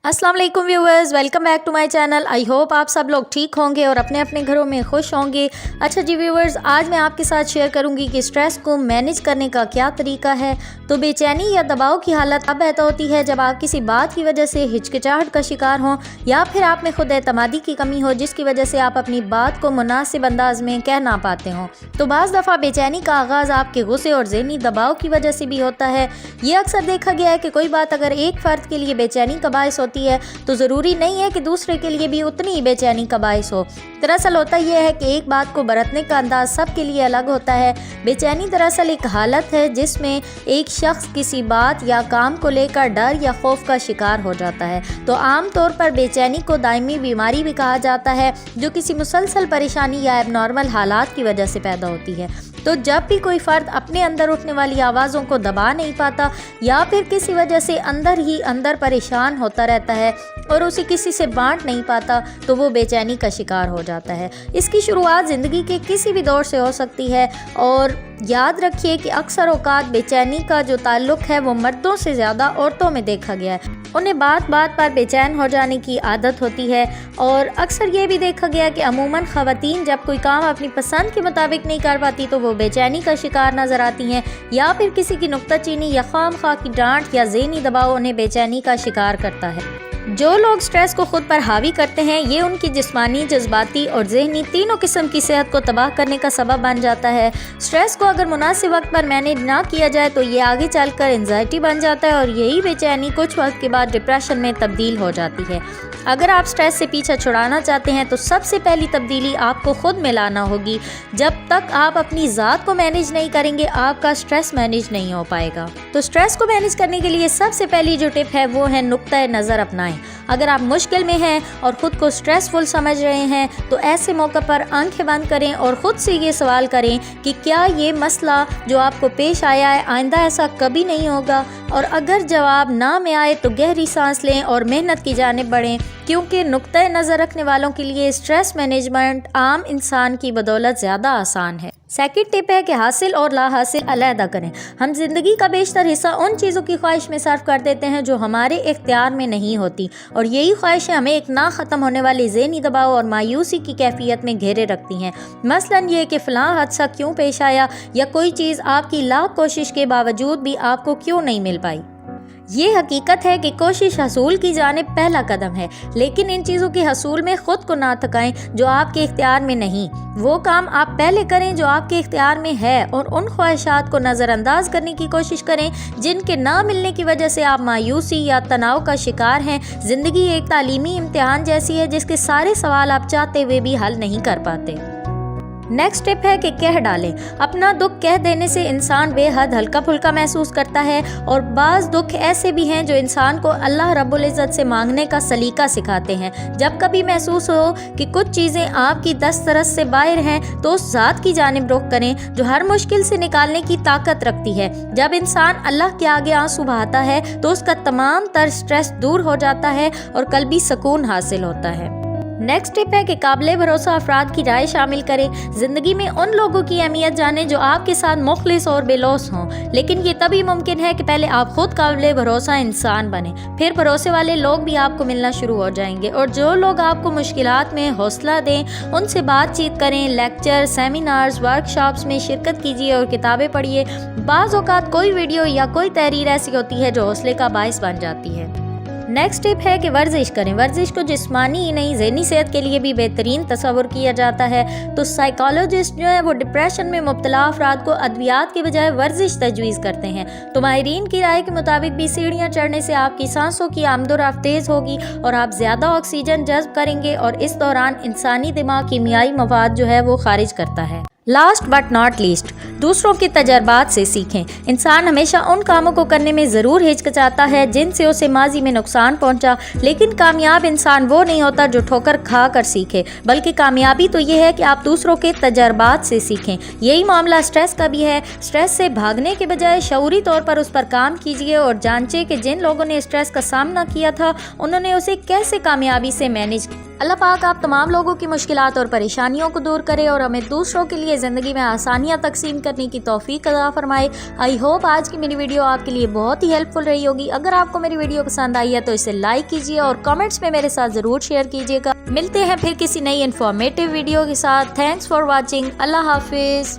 अस्सलाम वालेकुम viewers, welcome back to my channel. I hope आप सब लोग ठीक होंगे और अपने अपने घरों में खुश होंगे। अच्छा जी व्यूअर्स, आज मैं आपके साथ शेयर करूंगी कि स्ट्रेस को मैनेज करने का क्या तरीका है। तो बेचैनी या दबाव की हालत तब पैदा होती है जब आप किसी बात की वजह से हिचकिचाहट का शिकार हों या फिर आप में खुद एतमादी की कमी हो, जिसकी वजह से आप अपनी बात को मुनासिब अंदाज में कह ना पाते हों। तो बाज़ दफ़ा बेचैनी का आगाज़ आपके गुस्से और ज़हनी दबाव की वजह से भी होता है। ये अक्सर देखा गया है कि कोई बात अगर एक फ़र्द के लिए बेचैनी का बायस होती है तो ज़रूरी नहीं है कि दूसरे के लिए भी उतनी ही बेचैनी का बायस हो। दरअसल होता यह है कि एक बात को बरतने का अंदाज सबके लिए अलग होता है। बेचैनी दरअसल एक हालत है जिसमें एक शख्स किसी बात या काम को लेकर डर या खौफ का शिकार हो जाता है। तो आम तौर पर बेचैनी को दायमी बीमारी भी कहा जाता है, जो किसी मुसलसल परेशानी या एबनॉर्मल हालात की वजह से पैदा होती है। तो जब भी कोई फ़र्द अपने अंदर उठने वाली आवाज़ों को दबा नहीं पाता या फिर किसी वजह से अंदर ही अंदर परेशान होता रहता है और उसे किसी से बांट नहीं पाता, तो वो बेचैनी का शिकार हो जाता है। इसकी शुरुआत ज़िंदगी के किसी भी दौर से हो सकती है और याद रखिए कि अक्सर औक़ात बेचैनी का जो ताल्लुक़ है वो मर्दों से ज़्यादा औरतों में देखा गया है। उन्हें बात बात पर बेचैन हो जाने की आदत होती है और अक्सर ये भी देखा गया कि अमूमन ख़वातीन जब कोई काम अपनी पसंद के मुताबिक नहीं कर पाती तो वो बेचैनी का शिकार नज़र आती हैं, या फिर किसी की नुक्ताचीनी या खामखा की डांट या ज़हनी दबाव उन्हें बेचैनी का शिकार करता है। जो लोग स्ट्रेस को खुद पर हावी करते हैं, ये उनकी जिस्मानी, जज्बाती और ज़हनी तीनों किस्म की सेहत को तबाह करने का सबब बन जाता है। स्ट्रेस को अगर मुनासिब वक्त पर मैनेज ना किया जाए तो ये आगे चलकर एंजाइटी बन जाता है और यही बेचैनी कुछ वक्त के बाद डिप्रेशन में तब्दील हो जाती है। अगर आप स्ट्रेस से पीछा छुड़ाना चाहते हैं तो सबसे पहली तब्दीली आपको खुद में लाना होगी। जब तक आप अपनी ज़ात को मैनेज नहीं करेंगे, आपका स्ट्रेस मैनेज नहीं हो पाएगा। तो स्ट्रेस को मैनेज करने के लिए सबसे पहली जो टिप है वो है नुक्ता नज़र अपनाएं। अगर आप मुश्किल में हैं और ख़ुद को स्ट्रेसफुल समझ रहे हैं तो ऐसे मौके पर आंखें बंद करें और ख़ुद से ये सवाल करें कि क्या ये मसला जो आपको पेश आया है आइंदा ऐसा कभी नहीं होगा। और अगर जवाब ना में आए तो गहरी सांस लें और मेहनत की जानिब बढ़ें, क्योंकि नुक्ता नज़र रखने वालों के लिए स्ट्रेस मैनेजमेंट आम इंसान की बदौलत ज़्यादा आसान है। सेकंड टिप है कि हासिल और ला हासिल अलहदा करें। हम ज़िंदगी का बेशतर हिस्सा उन चीज़ों की ख्वाहिश में सर्फ कर देते हैं जो हमारे इख्तियार में नहीं होती, और यही ख्वाहिशें हमें एक ना ख़त्म होने वाली ज़हनी दबाव और मायूसी की कैफियत में घेरे रखती हैं। मसलन ये कि फ़लाँ हादसा क्यों पेश आया, या कोई चीज़ आपकी लाख कोशिश के बावजूद भी आपको क्यों नहीं मिल पाई। ये हकीकत है कि कोशिश हसूल की जानिब पहला कदम है, लेकिन इन चीज़ों के हसूल में ख़ुद को ना थकाएं जो आपके इख्तियार में नहीं। वो काम आप पहले करें जो आपके इख्तियार में है और उन ख्वाहिशात को नज़रअंदाज करने की कोशिश करें जिनके ना मिलने की वजह से आप मायूसी या तनाव का शिकार हैं। ज़िंदगी एक तालीमी इम्तिहान जैसी है जिसके सारे सवाल आप चाहते हुए भी हल नहीं कर पाते। नेक्स्ट टिप है कि कह डालें। अपना दुख कह देने से इंसान बेहद हल्का फुल्का महसूस करता है, और बाज़ दुख ऐसे भी हैं जो इंसान को अल्लाह रब्बुल इज़्ज़त से मांगने का सलीका सिखाते हैं। जब कभी महसूस हो कि कुछ चीज़ें आपकी दस्तरस से बाहर हैं तो उस ज़ात की जानिब रुख करें जो हर मुश्किल से निकालने की ताकत रखती है। जब इंसान अल्लाह के आगे आंसू बहाता है तो उसका तमाम तर स्ट्रेस दूर हो जाता है और कल्बी सुकून हासिल होता है। नेक्स्ट टिप है कि काबिल भरोसा अफराद की राय शामिल करें। ज़िंदगी में उन लोगों की अहमियत जानें जो आपके साथ मुखलिस और बेलौस हों, लेकिन ये तभी मुमकिन है कि पहले आप खुद काबिल भरोसा इंसान बने, फिर भरोसे वाले लोग भी आपको मिलना शुरू हो जाएंगे। और जो लोग आपको मुश्किलात में हौसला दें उनसे बातचीत करें। लेक्चर, सेमिनार्स, वर्कशॉप्स में शिरकत कीजिए और किताबें पढ़िए। बाज़ औक़ात कोई वीडियो या कोई तहरीर ऐसी होती है जो हौसले का बाइस बन जाती है। नेक्स्ट टिप है कि वर्जिश करें। वर्जिश को जिस्मानी ही नहीं ज़हनी सेहत के लिए भी बेहतरीन तस्वुर किया जाता है। तो साइकोलॉजिस्ट जो है वो डिप्रेशन में मुब्तला अफराद को अद्वियात के बजाय वर्जिश तजवीज़ करते हैं। तो माहिरीन की राय के मुताबिक भी सीढ़ियाँ चढ़ने से आपकी सांसों की आमदोरफ्त तेज़ होगी और आप ज़्यादा ऑक्सीजन जज़्ब करेंगे, और इस दौरान इंसानी दिमाग कीमियाई मवाद जो है वो खारिज करता है। लास्ट बट नॉट लीस्ट, दूसरों के तजर्बात से सीखें। इंसान हमेशा उन कामों को करने में ज़रूर हिचकिचाता है जिनसे उसे माजी में नुकसान पहुंचा, लेकिन कामयाब इंसान वो नहीं होता जो ठोकर खा कर सीखे, बल्कि कामयाबी तो ये है कि आप दूसरों के तजर्बात से सीखें। यही मामला स्ट्रेस का भी है। स्ट्रेस से भागने के बजाय शऊरी तौर पर उस पर काम कीजिए और जांचें कि जिन लोगों ने स्ट्रेस का सामना किया था उन्होंने उसे कैसे कामयाबी से मैनेज اللہ پاک آپ تمام لوگوں کی مشکلات اور پریشانیوں کو دور کرے اور ہمیں دوسروں کے لیے زندگی میں آسانیاں تقسیم کرنے کی توفیق عطا فرمائے۔ آئی ہوپ آج کی میری ویڈیو آپ کے لیے بہت ہی ہیلپ فل رہی ہوگی۔ اگر آپ کو میری ویڈیو پسند آئی ہے تو اسے لائک کیجیے اور کامنٹس میں میرے ساتھ ضرور شیئر کیجیے گا۔ ملتے ہیں پھر کسی نئی انفارمیٹیو ویڈیو کے ساتھ۔ Thanks for watching. اللہ حافظ۔